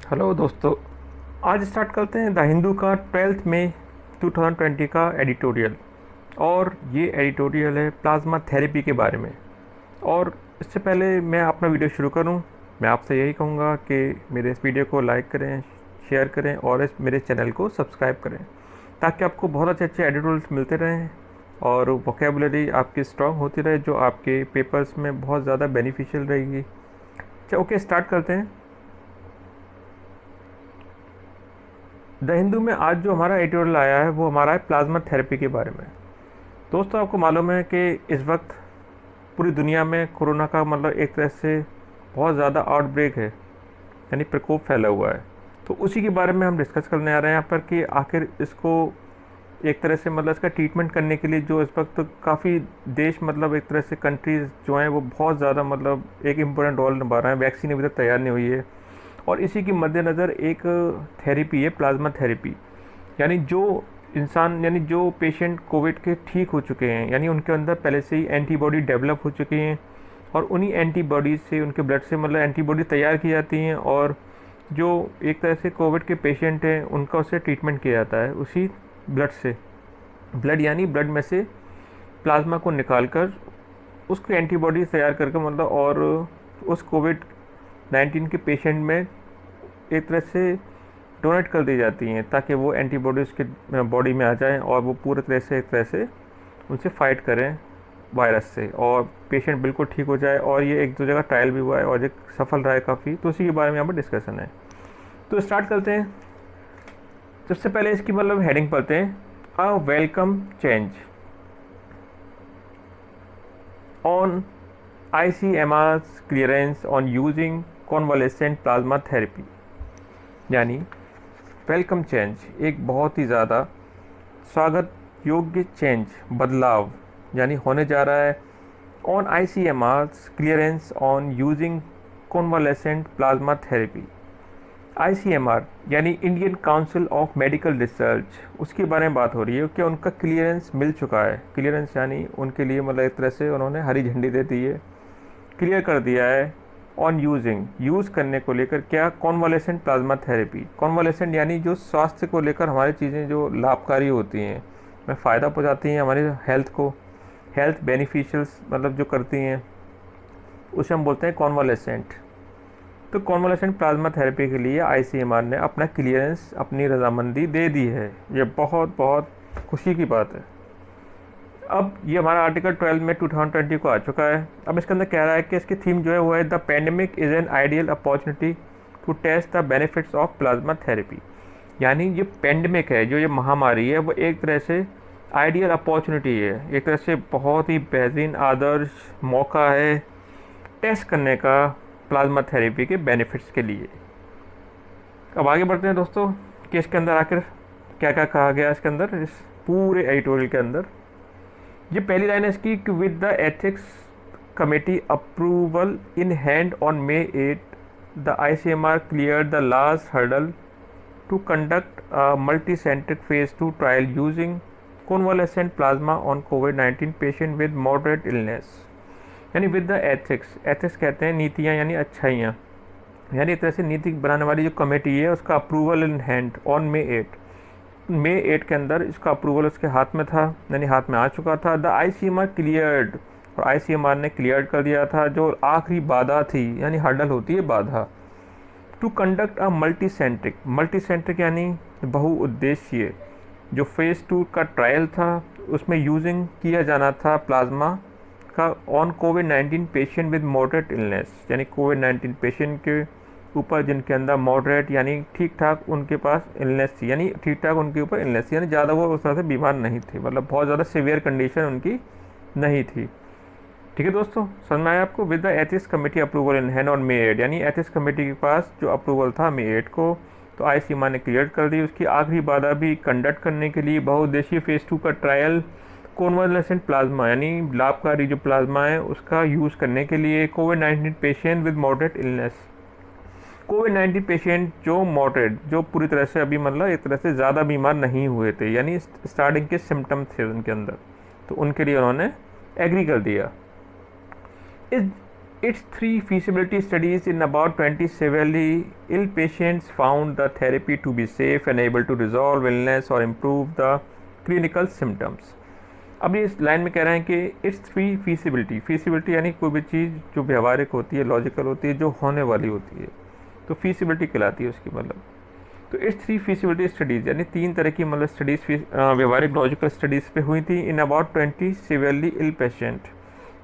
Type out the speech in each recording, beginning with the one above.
Hello दोस्तों। आज start करते हैं द हिंदू का 12 मई 2020 का एडिटोरियल। और ये एडिटोरियल है प्लाज्मा थेरेपी के बारे में। और इससे पहले मैं अपना वीडियो शुरू करूं, मैं आपसे यही कहूँगा कि मेरे इस वीडियो को लाइक करें, शेयर करें और मेरे चैनल को सब्सक्राइब करें, ताकि आपको बहुत अच्छे अच्छे एडिटोरियल्स मिलते रहें और वोकेबुलरी आपकी स्ट्रॉन्ग होती रहे, जो आपके पेपर्स में बहुत ज़्यादा बेनिफिशियल रहेगी। चलो ओके, स्टार्ट करते हैं। द हिंदू में आज जो हमारा एडिटोरियल आया है वो हमारा है प्लाज्मा थेरेपी के बारे में। दोस्तों, आपको मालूम है कि इस वक्त पूरी दुनिया में कोरोना का एक तरह से बहुत ज़्यादा आउटब्रेक है, यानी प्रकोप फैला हुआ है। तो उसी के बारे में हम डिस्कस करने आ रहे हैं यहाँ पर कि आखिर इसको एक तरह से इसका ट्रीटमेंट करने के लिए जो इस वक्त काफ़ी देश एक तरह से कंट्रीज़ जो हैं वो बहुत ज़्यादा एक इम्पोर्टेंट रोल निभा रहे हैं। वैक्सीन अभी तक तैयार नहीं हुई है और इसी के मद्देनज़र एक थेरेपी है प्लाज्मा थेरेपी। यानी जो पेशेंट कोविड के ठीक हो चुके हैं, यानी उनके अंदर पहले से ही एंटीबॉडी डेवलप हो चुकी हैं और उन्हीं एंटीबॉडीज़ से उनके ब्लड से एंटीबॉडी तैयार की जाती हैं और जो एक तरह से कोविड के पेशेंट हैं उनका उससे ट्रीटमेंट किया जाता है उसी ब्लड से। ब्लड में से प्लाज्मा को निकाल कर उसको एंटीबॉडीज़ तैयार करके और उस कोविड 19 के पेशेंट में एक तरह से डोनेट कर दी जाती हैं, ताकि वो एंटीबॉडीज़ के बॉडी में आ जाएं और वो पूरे तरह से एक तरह से उनसे फाइट करें वायरस से और पेशेंट बिल्कुल ठीक हो जाए। और ये एक दो जगह ट्रायल भी हुआ है और एक सफल रहा है काफ़ी, तो उसी के बारे में यहाँ पर डिस्कशन है। तो स्टार्ट करते हैं। सबसे पहले इसकी हेडिंग पढ़ते हैं, अ welcome change on ICMR's clearance on using convalescent plasma therapy. यानी वेलकम चेंज, एक बहुत ही ज़्यादा स्वागत योग्य चेंज, बदलाव यानी होने जा रहा है on ICMR's clearance on using convalescent plasma therapy. ICMR यानी Indian council of medical research, उसके बारे में बात हो रही है कि उनका क्लियरेंस मिल चुका है। क्लियरेंस यानी उनके लिए एक तरह से उन्होंने हरी झंडी दे दी है, क्लियर कर दिया है ऑन यूज़ करने को लेकर क्या, कॉन्वालेसेंट प्लाज्मा थेरेपी। कॉन्वालेसेंट यानी जो स्वास्थ्य को लेकर हमारी चीज़ें जो लाभकारी होती हैं, में फ़ायदा पहुँचाती हैं हमारे हेल्थ को, हेल्थ बेनिफिशियल्स जो करती हैं, उसे हम बोलते हैं कॉन्वालेसेंट। तो कॉन्वालेसेंट प्लाज्मा थेरेपी के लिए ICMR ने अपना क्लियरेंस, अपनी रजामंदी दे दी है। ये बहुत बहुत खुशी की बात है। अब ये हमारा आर्टिकल 12 में 2020 को आ चुका है। अब इसके अंदर कह रहा है कि इसकी थीम जो है वो है the pandemic is an ideal opportunity to test the benefits of plasma therapy. यानी ये पैंडेमिक है, जो ये महामारी है, वो एक तरह से आइडियल अपॉर्चुनिटी है, एक तरह से बहुत ही बेहतरीन आदर्श मौका है टेस्ट करने का प्लाज्मा थेरेपी के बेनिफिट्स के लिए। अब आगे बढ़ते हैं दोस्तों कि इसके अंदर आखिर क्या क्या कहा गया इसके अंदर, इस पूरे एडिटोरियल के अंदर। ये पहली लाइन है इसकी कि with the ethics committee approval in hand on May 8 the ICMR clear the last hurdle to conduct a multi centric phase 2 trial using convalescent plasma on COVID-19 patient with moderate illness. यानी with the ethics कहते हैं नीतियाँ यानी अच्छाइयाँ, यानी एक तरह से नीति बनाने वाली जो कमेटी है उसका approval in hand on May 8 के अंदर इसका अप्रूवल उसके हाथ में था, यानी हाथ में आ चुका था। द ICMR क्लियर्ड, और ICMR ने क्लियर कर दिया था जो आखिरी बाधा थी, यानी हर्डल होती है बाधा, टू कंडक्ट अ मल्टीसेंट्रिक यानी बहुउद्देशीय जो फेज़ 2 का ट्रायल था, उसमें यूजिंग किया जाना था प्लाज्मा का on COVID-19 patient with moderate illness. यानी COVID-19 पेशेंट के ऊपर जिनके अंदर मॉडरेट यानी ठीक ठाक उनके पास इलनेस थी, यानी ठीक ठाक उनके ऊपर इलनेस थी, यानी ज़्यादा वो उस तरह से बीमार नहीं थे, बहुत ज़्यादा सीवियर कंडीशन उनकी नहीं थी। ठीक है दोस्तों, समझ में आया आपको। With the ethics committee approval in hand on May 8, यानी एथिक्स कमेटी के पास जो अप्रूवल था May 8 को, तो ICMR ने क्लियर कर दी। उसकी आखिरी बाधा भी कंडक्ट करने के लिए बहुउद्देशीय फेज़ 2 का ट्रायल कॉन्वालेसेंट प्लाज्मा यानी लाभकारी जो प्लाज्मा है उसका यूज़ करने के लिए COVID-19 patient with moderate illness. COVID-19 patient जो मॉडरेट, जो पूरी तरह से अभी एक तरह से ज़्यादा बीमार नहीं हुए थे, यानी स्टार्टिंग के सिम्टम थे उनके अंदर, तो उनके लिए उन्होंने एग्री कर दिया। इस Its three feasibility studies in about 20 severely ill patients found the therapy to be safe and able to resolve illness or improve the clinical symptoms. अब ये इस लाइन में कह रहे हैं कि इट्स थ्री फीसिबिलिटी यानी कोई भी चीज़ जो व्यवहारिक होती है, लॉजिकल होती है, जो होने वाली होती है, तो फीसिबिलिटी कहलाती है उसकी मतलब। तो इट्स थ्री फीसिबिलिटी स्टडीज़ यानी तीन तरह की मतलब स्टडीज़ व्यवहारिक लॉजिकल स्टडीज़ पे हुई थी in about 20 severely ill patient,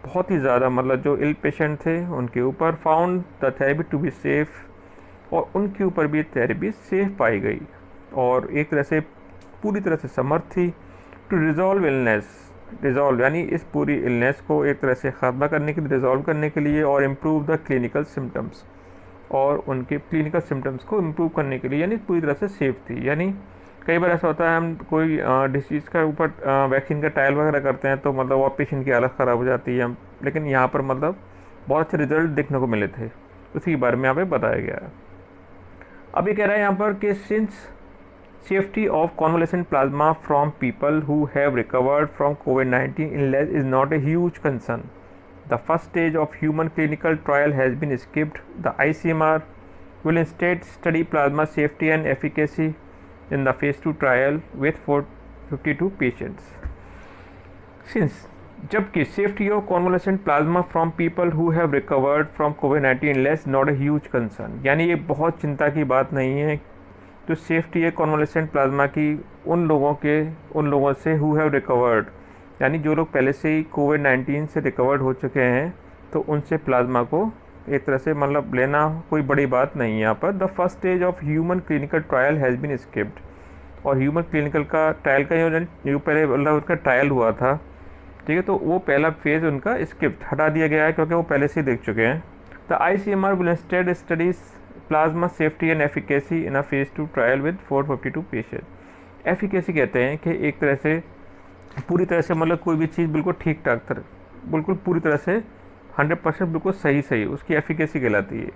बहुत ही ज़्यादा मतलब जो इल पेशेंट थे उनके ऊपर, found the therapy to be safe, और उनके ऊपर भी थेरेपी सेफ पाई गई और एक तरह से पूरी तरह से समर्थ थी टू रिजॉल्व इलनेस, रिजॉल्व यानी इस पूरी इलनेस को एक तरह से ख़त्म करने के लिए, रिजॉल्व करने के लिए, और इम्प्रूव द क्लिनिकल सिम्टम्स, और उनके क्लिनिकल सिम्टम्स को इम्प्रूव करने के लिए, यानी पूरी तरह से सेफ थी। यानी कई बार ऐसा होता है हम कोई डिसीज़ का ऊपर वैक्सीन का ट्रायल वगैरह करते हैं तो मतलब वो पेशेंट की हालत ख़राब हो जाती है, लेकिन यहाँ पर मतलब बहुत अच्छे रिजल्ट देखने को मिले थे, उसी के बारे में यहाँ पे बताया गया है। अब ये कह रहा है यहाँ पर कि since safety of convalescent plasma from people who have recovered from COVID-19 illness is not a huge concern, the first stage of human clinical trial has been skipped. The ICMR will instead study plasma safety and efficacy in the phase 2 trial with 452 patients. Since जबकि safety of convalescent plasma from people who have recovered from COVID-19 illness not a huge concern, यानी ये बहुत चिंता की बात नहीं है जो सेफ्टी है कॉन्वलेसेंट प्लाज्मा की उन लोगों से हु हैव रिकवर्ड, यानी जो लोग पहले से ही कोविड-19 से रिकवर्ड हो चुके हैं, तो उनसे प्लाज्मा को एक तरह से मतलब लेना कोई बड़ी बात नहीं है यहाँ पर। The first stage of human clinical trial has been skipped, और ह्यूमन क्लिनिकल का ट्रायल का जो पहले मतलब उनका ट्रायल हुआ था, ठीक है, तो वो पहला फेज़ उनका स्किप्ड हटा दिया गया है क्योंकि वो पहले से देख चुके हैं। The ICMR will instead studies plasma safety and efficacy in a phase 2 trial with 452 patient. Efficacy कहते हैं कि एक तरह से पूरी तरह से मतलब कोई भी चीज़ बिल्कुल ठीक ठाक बिल्कुल पूरी तरह से 100% बिल्कुल सही उसकी एफिकेसी कहलाती है।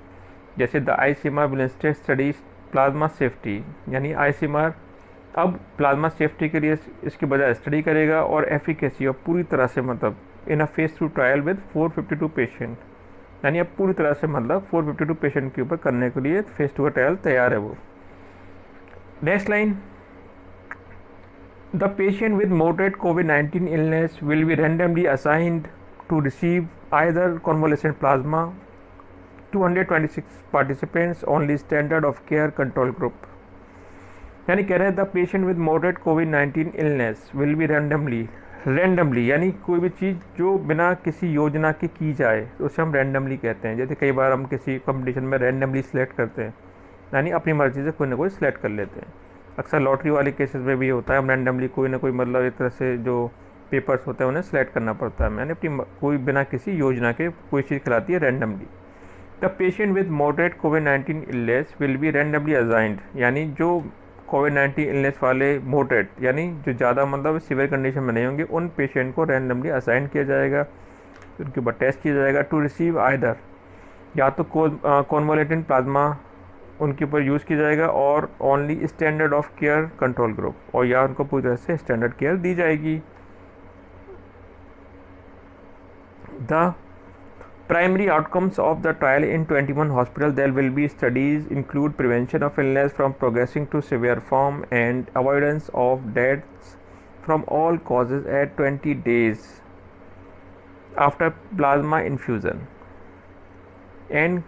जैसे the ICMR will instead studies plasma safety, यानी ICMR अब प्लाज्मा सेफ्टी के लिए इसके बजाय स्टडी करेगा, और एफिकेसी और पूरी तरह से मतलब in a phase 2 trial with 452 patient, यानी अब पूरी तरह से मतलब 452 पेशेंट के ऊपर करने के लिए फेज़ 2 का ट्रायल तैयार है वो। Next line, the patient with moderate कोविड-19 illness will be randomly assigned to receive either convalescent plasma, 226 participants only standard of care control group, यानी कह रहे हैं द पेशेंट विद मॉडरेट कोविड-19 इलनेस विल बी रैंडमली यानी कोई भी चीज़ जो बिना किसी योजना के की जाए तो उसे हम रैंडमली कहते हैं। जैसे कई बार हम किसी कंपटीशन में रैंडमली सिलेक्ट करते हैं, यानी अपनी मर्ज़ी से कोई ना कोई सिलेक्ट कर लेते हैं। अक्सर लॉटरी वाले केसेस में भी होता है, हम रैंडमली कोई ना कोई मतलब एक तरह से जो पेपर्स होते हैं उन्हें सेलेक्ट करना पड़ता है, यानी अपनी कोई बिना किसी योजना के कोई चीज़ खिलाती है randomly. The patient with moderate कोविड-19 illness will be randomly assigned, यानी जो कोविड-19 इलनेस वाले मॉडरेट यानी जो ज़्यादा मतलब सीवियर कंडीशन में नहीं होंगे, उन पेशेंट को रैंडमली असाइन किया जाएगा, उनके ऊपर टेस्ट किया जाएगा टू रिसीव आइदर, या तो कॉन्वलेसेंट प्लाज्मा उनके ऊपर यूज़ किया जाएगा, और only standard of care control group, और या उनको पूरी तरह से स्टैंडर्ड केयर दी जाएगी। The primary outcomes of the trial in 21 hospitals there will be studies include prevention of illness from progressing to severe form and avoidance of deaths from all causes at 20 days after plasma infusion, and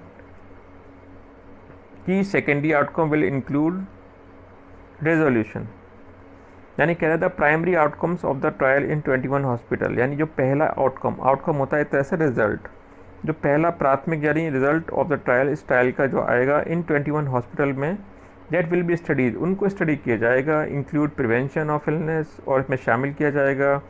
key secondary outcome will include resolution, यानी कह रहा था primary outcomes of the trial in 21 hospital, यानी जो पहला outcome होता है एक तरह से रिजल्ट, जो पहला प्राथमिक यानी रिजल्ट ऑफ द ट्रायल, इस ट्रायल का जो आएगा इन 21 हॉस्पिटल में, दैट विल बी स्टडीज, उनको स्टडी किया जाएगा, इंक्लूड प्रिवेंशन ऑफ इलनेस, और इसमें शामिल किया जाएगा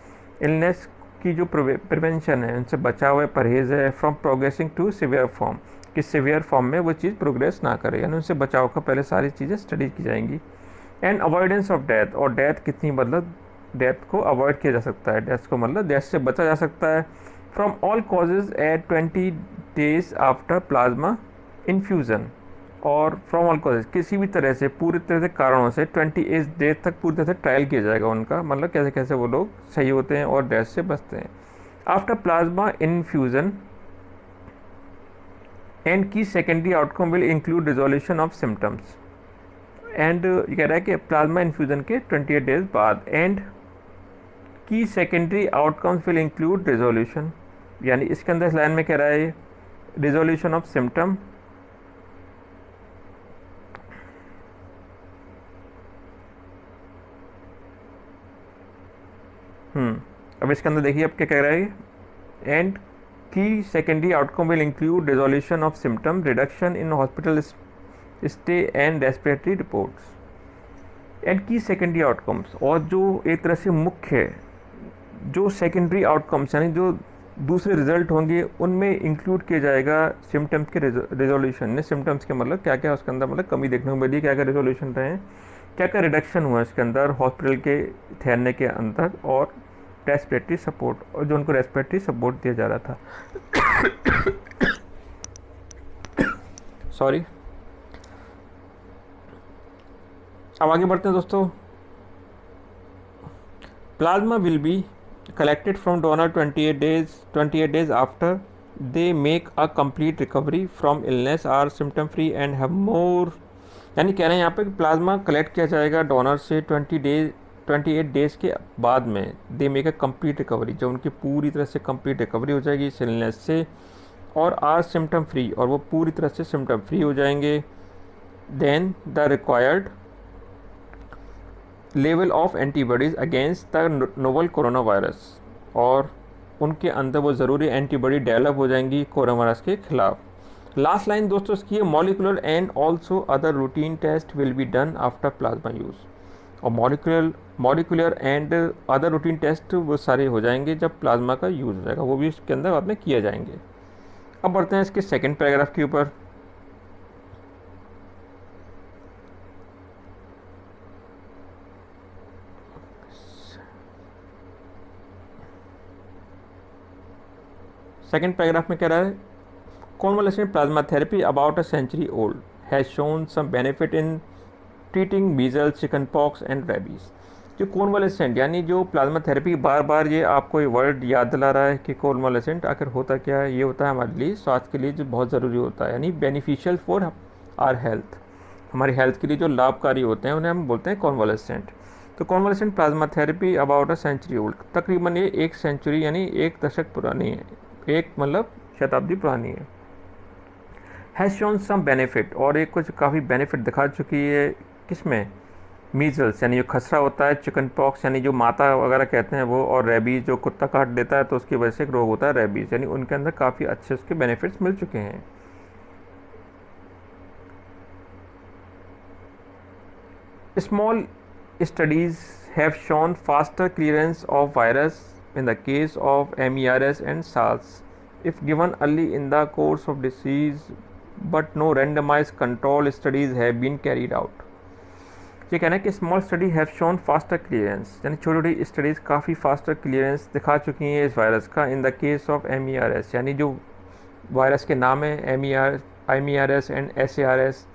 इलनेस की जो प्रिवेंशन है, उनसे बचा हुआ परहेज़ है, from progressing to severe form, कि सीवियर फॉर्म में वो चीज़ प्रोग्रेस ना करे, यानी उनसे बचाव का पहले सारी चीज़ें स्टडी की जाएंगी। एंड अवॉइडेंस ऑफ डेथ, और डेथ कितनी मतलब डेथ को अवॉइड किया जा सकता है, डेथ को मतलब डेथ से बचा जा सकता है, from all causes at 20 days after plasma infusion, और फ्रॉम ऑल कॉजेज़ किसी भी तरह से पूरी तरह से कारणों से 28 डेज तक पूरी तरह से ट्रायल किया जाएगा उनका, मतलब कैसे कैसे वो लोग सही होते हैं और डेथ से बचते हैं। आफ्टर प्लाज्मा इन्फ्यूज़न एंड की secondary outcome will include resolution of symptoms. And ये कह रहा है कि प्लाज्मा इन्फ्यूज़न के 28 डेज बाद। एंड की secondary outcomes will include resolution, यानी इसके अंदर इस लाइन में कह रहा है रिजोल्यूशन ऑफ सिम्टम, अब इसके अंदर देखिए अब क्या कह रहा है। एंड की secondary outcome will include resolution of symptom, reduction in hospital stay and respiratory reports. And की सेकेंडरी आउटकम्स, और जो एक तरह से मुख्य जो सेकेंडरी आउटकम्स यानी जो दूसरे रिजल्ट होंगे उनमें इंक्लूड किया जाएगा सिम्टम्स के रिजोल्यूशन ने। सिम्टम्स के मतलब क्या क्या उसके अंदर मतलब कमी देखने को मिली, क्या क्या रिजोल्यूशन रहे, क्या क्या रिडक्शन हुआ इसके अंदर हॉस्पिटल के ठहरने के अंदर, और रेस्पिरेटरी सपोर्ट, और जो उनको रेस्पिरेटरी सपोर्ट दिया जा रहा था। सॉरी, अब आगे बढ़ते हैं दोस्तों। Plasma will be collected from donor 28 days after they make a complete recovery from illness, are symptom free and have more, यानी कह रहे हैं यहाँ पे कि प्लाज्मा कलेक्ट किया जाएगा डोनर से 28 डेज के बाद में। They make a complete recovery, जो उनकी पूरी तरह से कंप्लीट रिकवरी हो जाएगी इस इलनेस से, और आर सिम्टम फ्री, और वो पूरी तरह से सिम्टम फ्री हो जाएंगे। Then the required level of antibodies against the novel corona virus, और उनके अंदर वो ज़रूरी एंटीबॉडी डेवलप हो जाएंगी कोरोना वायरस के खिलाफ। लास्ट लाइन दोस्तों इसकी है molecular and also other routine test will be done after plasma use, और molecular and other routine test वो सारे हो जाएंगे जब प्लाज्मा का यूज़ हो जाएगा, वो भी इसके अंदर बाद में किए जाएंगे। अब बढ़ते हैं इसके सेकेंड पैराग्राफ के ऊपर। सेकेंड पैराग्राफ में कह रहा है convalescent plasma therapy about a century old has shown some benefit in treating measles, chickenpox and rabies। जो कॉन्वालेसेंट यानी जो प्लाज्मा थेरेपी, बार बार ये आपको ये वर्ड याद दिला रहा है कि कॉन्वालेसेंट आखिर होता क्या है। ये होता है हमारे लिए स्वास्थ्य के लिए जो बहुत ज़रूरी होता है, यानी बेनिफिशियल फॉर आर हेल्थ, हमारी हेल्थ के लिए जो लाभकारी होते हैं उन्हें हम बोलते हैं कॉन्वालेसेंट। तो convalescent plasma therapy about a century old, तकरीबन ये 1 सेंचुरी यानी 1 दशक पुरानी है, एक मतलब शताब्दी पुरानी है। हैज़ शोन सम बेनिफिट, और एक कुछ काफ़ी बेनिफिट दिखा चुकी है किसमें, मीजल्स यानी जो खसरा होता है, चिकन पॉक्स यानी जो माता वगैरह कहते हैं वो, और रेबीज़ जो कुत्ता काट देता है तो उसकी वजह से एक रोग होता है रेबीज़, यानी उनके अंदर काफ़ी अच्छे उसके बेनिफिट्स मिल चुके हैं। Small studies have shown faster clearance of virus in the case of MERS and SARS if given early in the course of disease, but no randomized control studies have been carried out। ये कहना है कि small study have shown faster clearance, यानी छोटी छोटी studies काफ़ी faster clearance दिखा चुकी हैं इस वायरस का। In the case of MERS, यानी जो वायरस के नाम है MERS एंड SARS,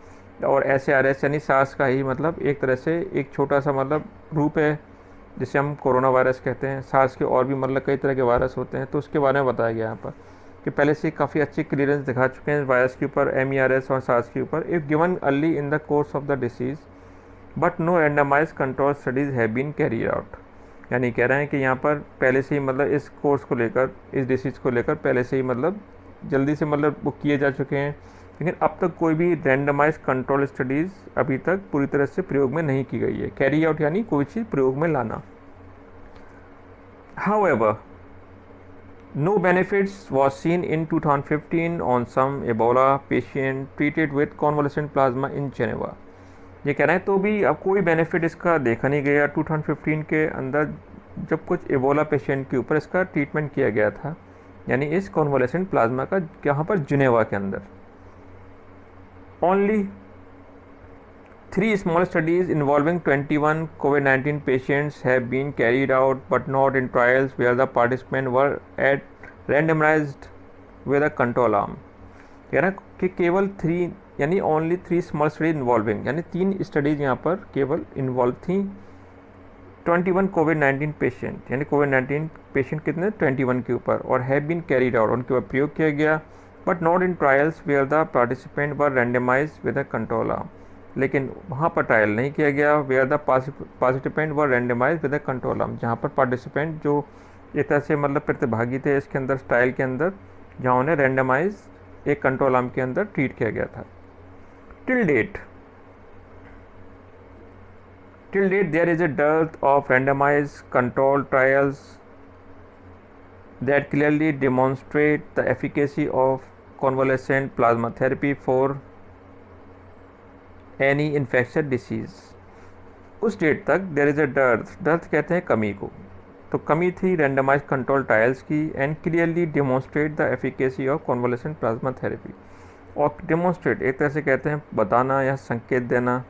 और SARS यानी सार्स का ही मतलब एक तरह से एक छोटा सा मतलब रूप है जिसे हम कोरोना वायरस कहते हैं। सार्स के और भी मतलब कई तरह के वायरस होते हैं, तो उसके बारे में बताया गया यहाँ पर कि पहले से काफ़ी अच्छी क्लियरेंस दिखा चुके हैं वायरस के ऊपर, MERS और सार्स के ऊपर, if given early in the course of the disease but no randomize control studies have been carry out. यानी कह रहे हैं कि यहाँ पर पहले से ही मतलब इस कोर्स को लेकर, इस डिसीज़ को लेकर पहले से ही मतलब जल्दी से मतलब वो किए जा चुके हैं, लेकिन अब तक कोई भी रैंडमाइज कंट्रोल स्टडीज़ अभी तक पूरी तरह से प्रयोग में नहीं की गई है। कैरी आउट यानी कोई चीज़ प्रयोग में लाना। However, no benefits was seen in 2015 on some Ebola patient treated with convalescent plasma in Geneva। ये कह रहे हैं तो भी अब कोई बेनिफिट इसका देखा नहीं गया 2015 के अंदर, जब कुछ एबोला पेशेंट के ऊपर इसका ट्रीटमेंट किया गया था, यानी इस कॉन्वालेसेंट प्लाज्मा का, यहाँ पर जिनेवा के अंदर। Only 3 small studies involving 21 COVID-19 patients have been carried out, but not in trials where the participants were randomized with a control arm। कह रहा है कि केवल 3 यानी ओनली 3 स्मॉल स्टडी इन्वॉल्विंग, यानी 3 स्टडीज़ यहाँ पर केवल इन्वॉल्व थी 21 COVID-19 पेशेंट, यानी COVID-19 पेशेंट कितने 21 के ऊपर, और हैव बीन कैरीड आउट, उनके ऊपर प्रयोग किया गया but not in trials where the participant were randomize with a control arm. लेकिन वहाँ पर ट्रायल नहीं किया गया where the participant were randomize with a control arm, जहाँ पर पार्टिसिपेंट जो एक तरह से मतलब प्रतिभागी थे इसके अंदर ट्रायल के अंदर, जहाँ उन्हें रैंडमाइज एक कंट्रोल आर्म के अंदर ट्रीट किया गया था। Till date there is a dearth of randomized controlled trials that clearly demonstrate the efficacy of convalescent plasma therapy for any infectious disease। उस डेट तक देयर इज़ अ डर्थ कहते हैं कमी को, तो कमी थी रैंडमाइज कंट्रोल ट्रायल्स की and clearly demonstrate the efficacy of convalescent plasma therapy. और डेमोन्स्ट्रेट एक तरह से कहते हैं बताना या संकेत देना,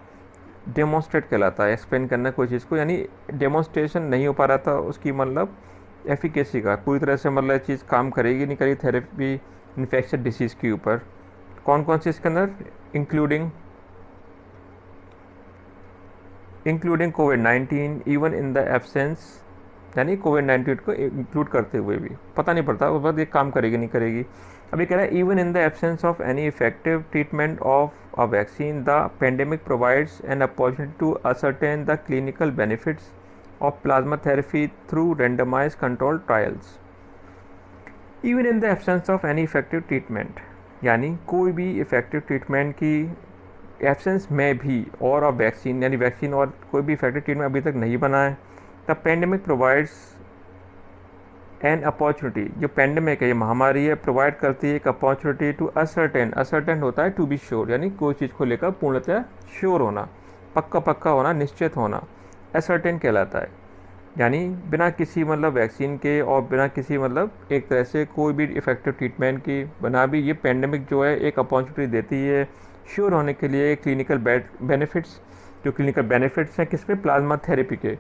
डेमोन्स्ट्रेट कहलाता है एक्सप्लेन करना कोई चीज़ को, यानी डेमोन्स्ट्रेशन नहीं हो पा रहा था उसकी मतलब एफिकेसी का, पूरी तरह से मतलब चीज़ काम करेगी नहीं करेगी थेरेपी इन्फेक्शन डिसीज़ के ऊपर। कौन कौन सी इसके अंदर including covid even in the absence, यानी कोविड-19 को इंक्लूड करते हुए भी पता नहीं पड़ता उस वक्त ये काम करेगी नहीं करेगी। अभी कह रहा है even in the absence of any effective treatment of a vaccine the pandemic provides an opportunity to ascertain the clinical benefits of plasma therapy through randomize control trials. Even in the absence of any effective treatment, यानी कोई भी effective treatment की absence में भी और अब vaccine, यानी vaccine और कोई भी इफेक्टिव ट्रीटमेंट अभी तक नहीं बना है। The pandemic provides an opportunity, जो पेंडेमिक है ये महामारी है, प्रोवाइड करती है एक अपॉर्चुनिटी टू असर्टेन होता है टू बी श्योर, यानी कोई चीज़ को लेकर पूर्णतः श्योर होना, पक्का होना, निश्चित होना, असर्टेन कहलाता है। यानी बिना किसी मतलब वैक्सीन के और बिना किसी मतलब एक तरह से कोई भी इफेक्टिव ट्रीटमेंट की बना भी ये पेंडेमिक जो है एक अपॉर्चुनिटी देती है श्योर होने के लिए क्लिनिकल बेनिफिट्स, जो क्लिनिकल बेनिफिट्स हैं किस पे, प्लाज्मा थेरेपी के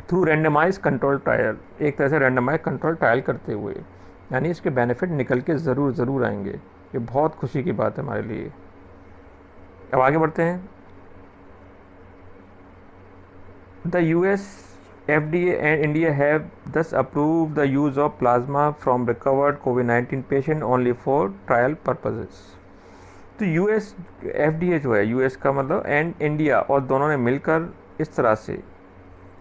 थ्रू रैंडमाइज कंट्रोल ट्रायल, एक तरह से रैंडमाइज कंट्रोल ट्रायल करते हुए, यानी इसके बेनिफिट निकल के ज़रूर आएंगे। ये बहुत खुशी की बात है हमारे लिए। अब आगे बढ़ते हैं। The US FDA and India have thus approved the use of plasma from recovered COVID-19 patient only for trial purposes। तो US FDA जो है, US का मतलब एंड इंडिया, और दोनों ने मिलकर इस तरह से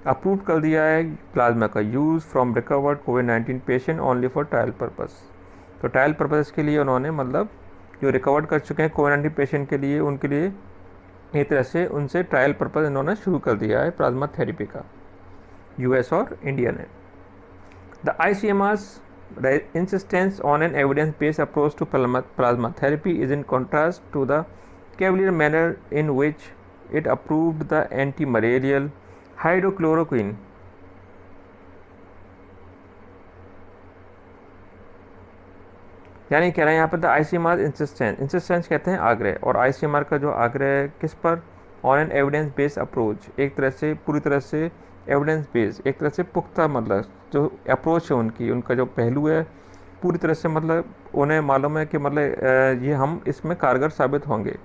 अप्रूव कर दिया है प्लाज्मा का use from recovered covid patient only for trial purpose. तो ट्रायल पर्पस के लिए उन्होंने मतलब जो रिकवर्ड कर चुके हैं कोविड-19 पेशेंट के लिए, उनके लिए एक तरह से उनसे ट्रायल पर्पस इन्होंने शुरू कर दिया है प्लाज्मा थेरेपी का, US और इंडिया ने। The ICMR's insistence on an evidence-based approach to plasma therapy is in contrast to the cavalier manner in which it approved the anti-malarial hydrochloroquine, यानी कह रहे हैं यहाँ पर द ICMR इंसिस्टेंस कहते हैं आग्रह, और ICMR का जो आग्रह किस पर, on an evidence based approach, एक तरह से पूरी तरह से एविडेंस बेस्ड, एक तरह से पुख्ता मतलब जो अप्रोच है उनका जो पहलू है पूरी तरह से मतलब उन्हें मालूम है कि मतलब ये हम इसमें कारगर साबित होंगे।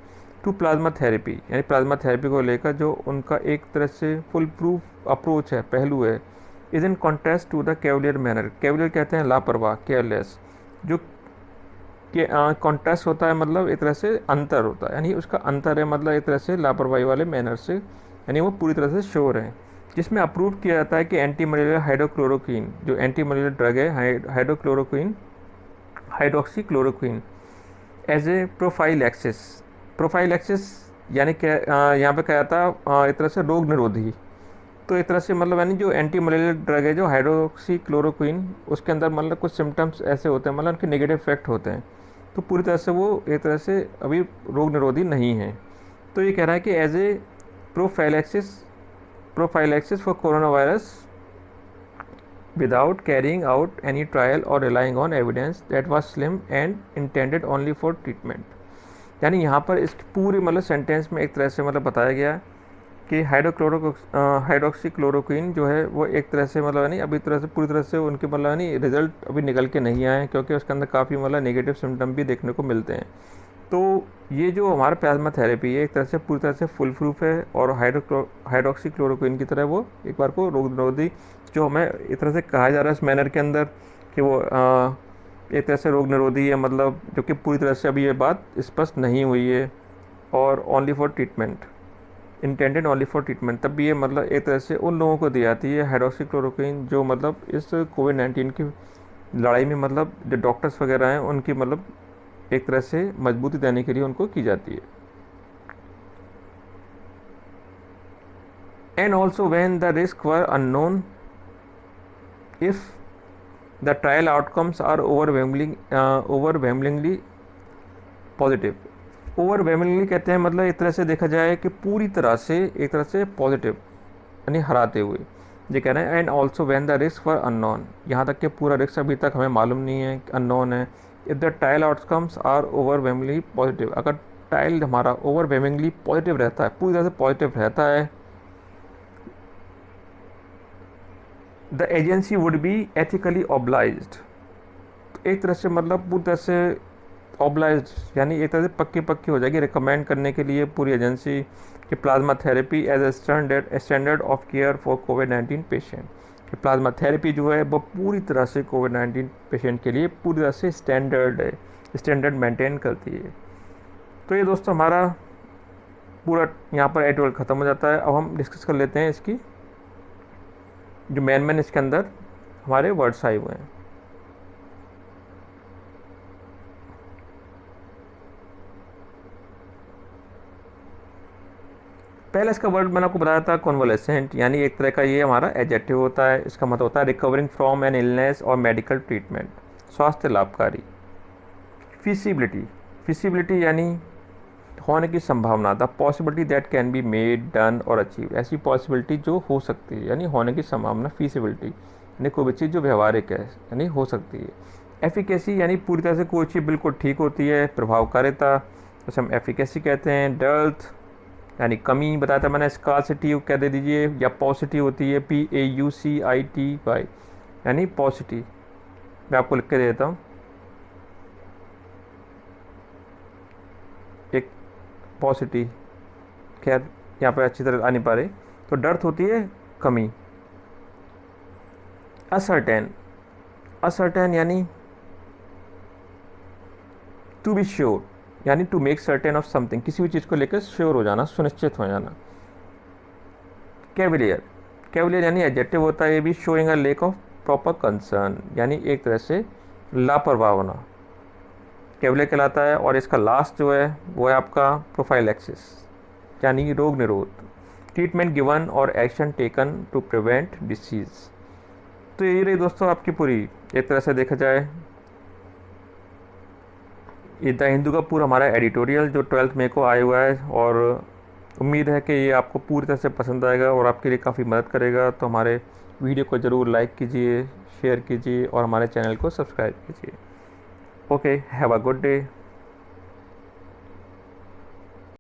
टू प्लाज्मा थेरेपी, यानी प्लाज्मा थेरेपी को लेकर जो उनका एक तरह से फुल प्रूफ अप्रोच है, पहलू है, is in contrast to the cavalier manner. Cavalier कहते हैं लापरवाह, केयरलेस, जो कि कॉन्ट्रास्ट होता है मतलब एक तरह से अंतर होता है, यानी उसका अंतर है मतलब एक तरह से लापरवाही वाले मैनर से, यानी वो पूरी तरह से श्योर है, जिसमें अप्रूव किया जाता है कि एंटी मलेरियल हाइड्रोक्लोरोक्विन, जो एंटी मलेरियल ड्रग है hydroxychloroquine, hydroxychloroquine, as a prophylaxis यानी क्या यहाँ पे कहा था एक तरह से रोग निरोधी। तो एक तरह से मतलब यानी जो एंटी मलेरियल ड्रग है जो हाइड्रोक्सीक्लोरोक्विन, उसके अंदर मतलब कुछ सिम्टम्स ऐसे होते हैं मतलब उनके नेगेटिव इफेक्ट होते हैं, तो पूरी तरह से वो एक तरह से अभी रोग निरोधी नहीं है। तो ये कह रहा है कि as a prophylaxis for corona virus without carrying out any trial और relying on evidence that was slim and intended only for treatment. यानी यहाँ पर इस पूरी मतलब सेंटेंस में एक तरह से मतलब बताया गया कि हाइड्रोक्सीक्लोरोक्विन जो है वो एक तरह से मतलब नहीं अभी तरह से पूरी तरह से उनके मतलब नहीं रिजल्ट अभी निकल के नहीं आए, क्योंकि उसके अंदर काफ़ी मतलब नेगेटिव सिम्टम भी देखने को मिलते हैं। तो ये जो हमारा प्लाज्मा थेरेपी है एक तरह से पूरी तरह से फुल प्रूफ है, और हाइड्रोक्सीक्लोरोक्विन की तरह वो एक बार को रोग निरोधी जो हमें एक तरह से कहा जा रहा है इस मैनर के अंदर कि वो एक तरह से रोग निरोधी है, मतलब जो कि पूरी तरह से अभी ये बात स्पष्ट नहीं हुई है, और only for treatment, intended only for treatment, तब भी ये मतलब एक तरह से उन लोगों को दी जाती है हाइड्रोक्सीक्लोरोक्वीन जो मतलब इस कोविड-19 की लड़ाई में मतलब जो डॉक्टर्स वगैरह हैं उनकी मतलब एक तरह से मजबूती देने के लिए उनको की जाती है। And also when the risk were unknown if the trial outcomes are overwhelmingly positive. Overwhelmingly कहते हैं मतलब एक तरह से देखा जाए कि पूरी तरह से एक तरह से पॉजिटिव यानी हराते हुए, ये कह रहे हैं। And also when the risk for unknown, यहाँ तक कि पूरा रिस्क अभी तक हमें मालूम नहीं है, अननोन है। If the trial outcomes are overwhelmingly positive, अगर ट्रायल हमारा ओवरवेमलिंगली पॉजिटिव रहता है, पूरी तरह से पॉजिटिव रहता है, the agency would be ethically obliged. एक तरह से मतलब पूरी तरह से ऑब्लाइज्ड यानी एक तरह से पक्की पक्की हो जाएगी रिकमेंड करने के लिए पूरी एजेंसी कि plasma therapy as a standard of care for कोविड-19 पेशेंट, कि प्लाज्मा थेरेपी जो है वो पूरी तरह से कोविड-19 पेशेंट के लिए पूरी तरह से स्टैंडर्ड मेंटेन करती है। तो ये दोस्तों हमारा पूरा यहाँ पर एडिटोरियल ख़त्म हो जाता है। अब हम डिस्कस कर लेते हैं इसकी जो मेन इसके अंदर हमारे वर्ड्स आए हुए हैं। पहले इसका वर्ड मैंने आपको बताया था कॉन्वलेसेंट, यानी एक तरह का ये हमारा एडजेक्टिव होता है। इसका मतलब होता है रिकवरिंग फ्रॉम एन इलनेस और मेडिकल ट्रीटमेंट, स्वास्थ्य लाभकारी। फिजिबिलिटी यानी होने की संभावना, the possibility that can be made done और अचीव, ऐसी पॉसिबिलिटी जो हो सकती है यानी होने की संभावना। फिजिबिलिटी यानी कोई भी चीज़ जो व्यवहारिक है यानी हो सकती है। एफिकेसी यानी पूरी तरह से कोई चीज़ बिल्कुल ठीक होती है, प्रभावकारिता, उसे हम एफिकेसी कहते हैं। डेल्थ यानी कमी, बताया था मैंने, स्कार्सिटी कह दे दीजिए, या पॉसिटिव होती है, PAUCITY यानी पॉसिटिव। मैं आपको लिख के दे देता हूँ, एक पॉसिटिव, खैर यहाँ पर अच्छी तरह आ नहीं पा रही। तो डर्थ होती है कमी। असर्टेन यानी टू बी श्योर यानी to make certain of something, किसी भी चीज़ को लेकर श्योर हो जाना, सुनिश्चित हो जाना। कैविलियर यानी एडजेक्टिव होता है ये भी, showing a lack of proper concern यानी एक तरह से लापरवाह होना, कैविलियर कहलाता है। और इसका लास्ट जो है वो है आपका प्रोफाइलैक्सिस यानी रोग निरोध, ट्रीटमेंट गिवन और action taken to prevent disease. तो यही रही दोस्तों आपकी पूरी एक तरह से देखा जाए ये द हिंदू का पूरा हमारा एडिटोरियल जो 12th मई को आया हुआ है। और उम्मीद है कि ये आपको पूरी तरह से पसंद आएगा और आपके लिए काफ़ी मदद करेगा। तो हमारे वीडियो को ज़रूर लाइक कीजिए, शेयर कीजिए और हमारे चैनल को सब्सक्राइब कीजिए। Okay, have a good day.